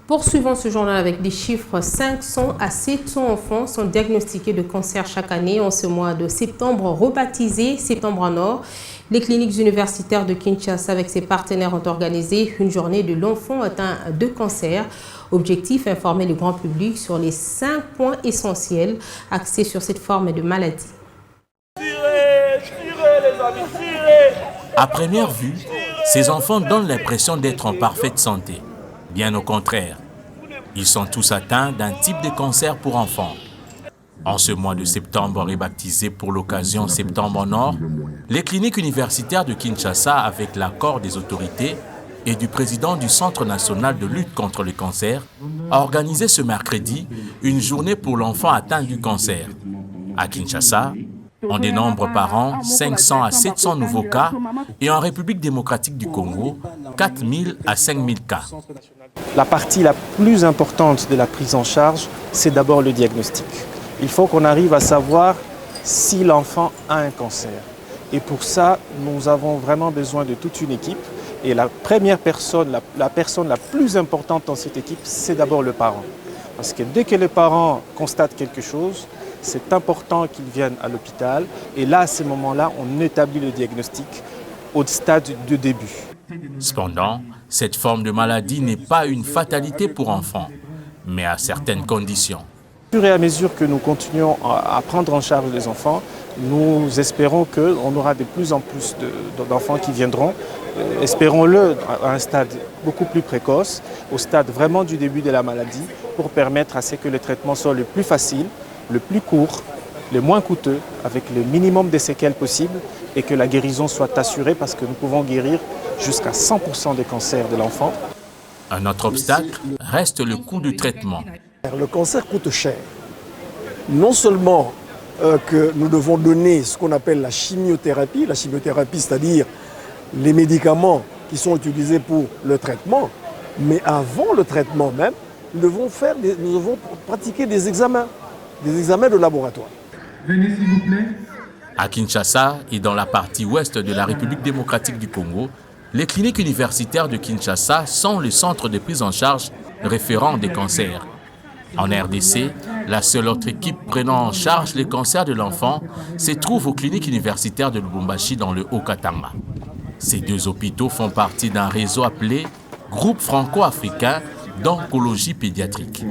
Poursuivons ce journal avec des chiffres. 500 à 700 enfants sont diagnostiqués de cancer chaque année en ce mois de septembre, rebaptisé Septembre en Or. Les cliniques universitaires de Kinshasa avec ses partenaires ont organisé une journée de l'enfant atteint de cancer. Objectif, informer le grand public sur les 5 points essentiels axés sur cette forme de maladie. À première vue, ces enfants donnent l'impression d'être en parfaite santé. Bien au contraire, ils sont tous atteints d'un type de cancer pour enfants. En ce mois de septembre rebaptisé pour l'occasion Septembre en Or, les cliniques universitaires de Kinshasa, avec l'accord des autorités et du président du Centre national de lutte contre le cancer, a organisé ce mercredi une journée pour l'enfant atteint du cancer. À Kinshasa, on dénombre par an 500 à 700 nouveaux cas et en République démocratique du Congo, 4000 à 5000 cas. La partie la plus importante de la prise en charge, c'est d'abord le diagnostic. Il faut qu'on arrive à savoir si l'enfant a un cancer. Et pour ça, nous avons vraiment besoin de toute une équipe. Et la première personne, la personne la plus importante dans cette équipe, c'est d'abord le parent. Parce que dès que le parent constate quelque chose, c'est important qu'il vienne à l'hôpital. Et là, à ce moment-là, on établit le diagnostic au stade de début. Cependant, cette forme de maladie n'est pas une fatalité pour enfants, mais à certaines conditions. Au fur et à mesure que nous continuons à prendre en charge les enfants, nous espérons qu'on aura de plus en plus d'enfants qui viendront, espérons-le à un stade beaucoup plus précoce, au stade vraiment du début de la maladie, pour permettre à ce que le traitement soit le plus facile, le plus court, le moins coûteux, avec le minimum de séquelles possible, et que la guérison soit assurée parce que nous pouvons guérir jusqu'à 100% des cancers de l'enfant. Un autre obstacle reste le coût du traitement. Le cancer coûte cher. Non seulement que nous devons donner ce qu'on appelle la chimiothérapie c'est-à-dire les médicaments qui sont utilisés pour le traitement, mais avant le traitement même, nous devons pratiquer des examens de laboratoire. Venez s'il vous plaît. À Kinshasa et dans la partie ouest de la République démocratique du Congo, les cliniques universitaires de Kinshasa sont le centre de prise en charge référent des cancers. En RDC, la seule autre équipe prenant en charge les cancers de l'enfant se trouve aux cliniques universitaires de Lubumbashi dans le Haut-Katanga. Ces deux hôpitaux font partie d'un réseau appelé Groupe franco-africain d'oncologie pédiatrique.